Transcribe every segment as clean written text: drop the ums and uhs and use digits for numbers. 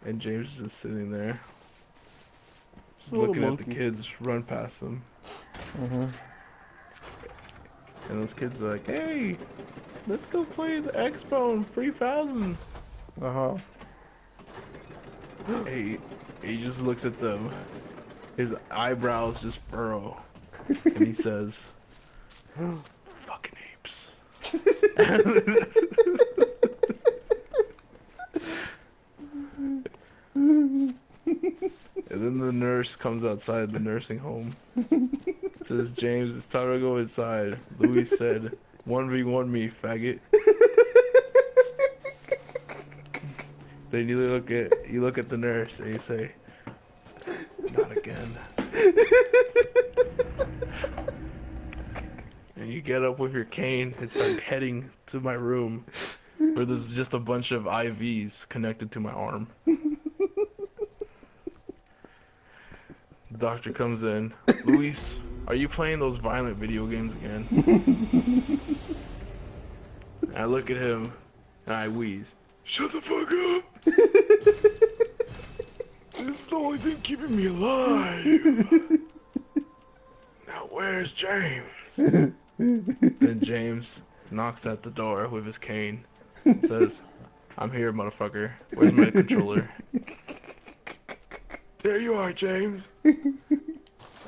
And James is just sitting there, just A little looking at the monkey. kids run past him. And those kids are like, "Hey, let's go play the X-Bone 3000." Uh-huh. Hey, he just looks at them. His eyebrows just furrow, and he says, "Fucking apes." And then the nurse comes outside the nursing home. Says, "James, it's time to go inside." Louis said, "1v1 me, faggot." Then you look at the nurse and you say, "Not again." And you get up with your cane and start heading to my room, where there's just a bunch of IVs connected to my arm. The doctor comes in. "Luis, are you playing those violent video games again?" And I look at him and I wheeze. "Shut the fuck up! This is the only thing keeping me alive. Now where's James?" Then James knocks at the door with his cane and says, "I'm here, motherfucker. Where's my controller?" "There you are, James."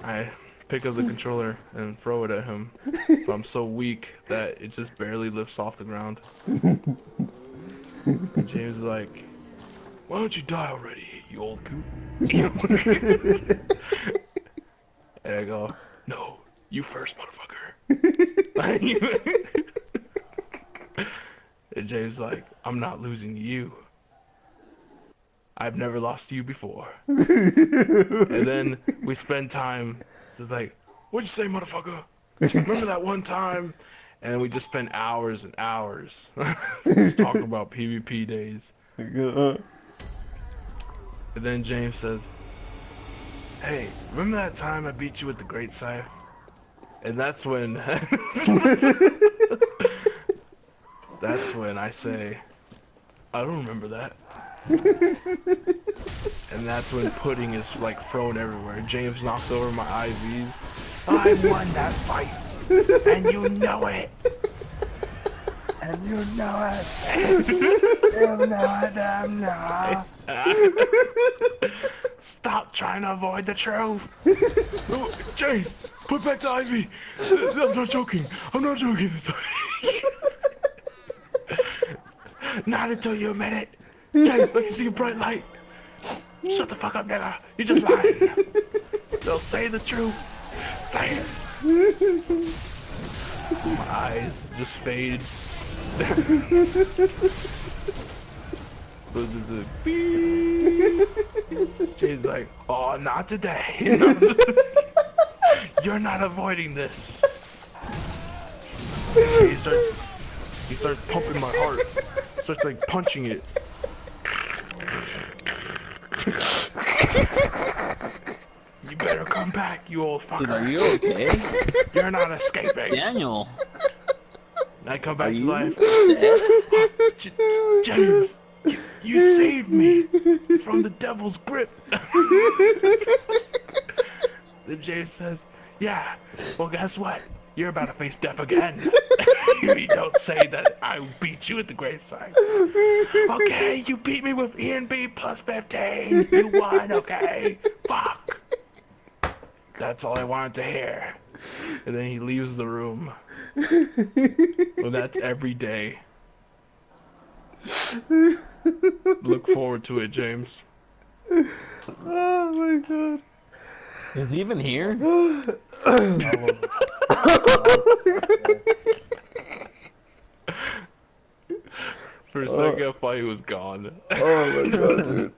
I pick up the controller and throw it at him, but I'm so weak that it just barely lifts off the ground. And James is like, "Why don't you die already, you old coot?" And I go, "No, you first, motherfucker." And James is like, "I'm not losing to you. I've never lost to you before." And then we spend time just like, "What'd you say, motherfucker? Remember that one time?" And we just spend hours and hours just talking about PvP days. And then James says, "Hey, remember that time I beat you with the Great Scythe?" And that's when that's when I say, "I don't remember that." And that's when pudding is like thrown everywhere. James knocks over my IVs. "I won that fight, and you know it. And you know it. You know it, damn no." "Stop trying to avoid the truth." "Oh, James, put back the IV. I'm not joking. I'm not joking this time." "Not until you admit it. James, I can see a bright light." "Shut the fuck up, nigga. You just lying." "They'll say the truth. Say it." My eyes just fade. Those is a beep. James like, "Oh, not today." "You're not avoiding this." He starts pumping my heart. Starts like punching it. "You better come back, you old fucker. Dude, are you okay? You're not escaping." Daniel, And I come are back to you life. dead? James, you saved me from the devil's grip." Then James says, "Yeah, well, guess what? You're about to face death again. If you don't say that I beat you with the Great Scythe." "Okay, you beat me with E&B plus 15. You won, okay? Fuck." That's all I wanted to hear. And then he leaves the room. Well, that's every day. Look forward to it, James. Oh my god. Is he even here? For a second, I thought he was gone. Oh my god, dude.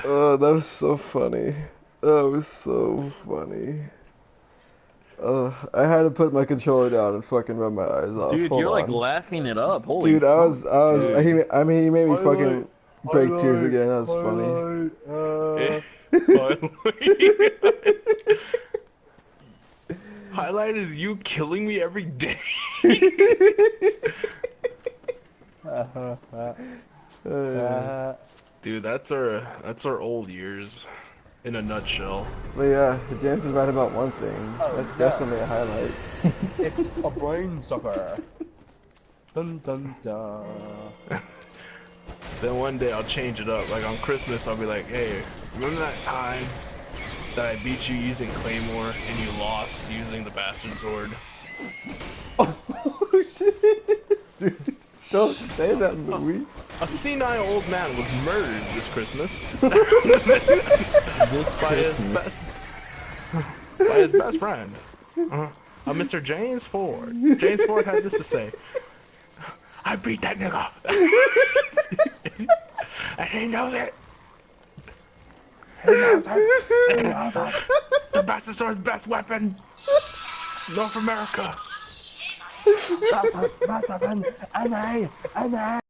Oh, that was so funny. That was so funny. I had to put my controller down and fucking rub my eyes off. Dude, Hold you're like on. laughing it up. Holy Dude, Dude. I mean, he made me fucking break tears Highlight, again. That was funny. Highlight is you killing me every day. Dude, that's our old years, in a nutshell. But yeah, James is right about one thing. Oh, That's yeah. definitely a highlight. It's a brain sucker. Dun dun dun. Then one day I'll change it up. Like on Christmas, I'll be like, "Hey, remember that time that I beat you using Claymore and you lost using the bastard sword?" Oh shit! Dude, don't say that, Louis. A senile old man was murdered this Christmas This by his best friend, Mr. James Ford. James Ford had this to say: "I beat that nigga, and he knows it. He knows it. He knows it. The bastard sword's best weapon, North America." And I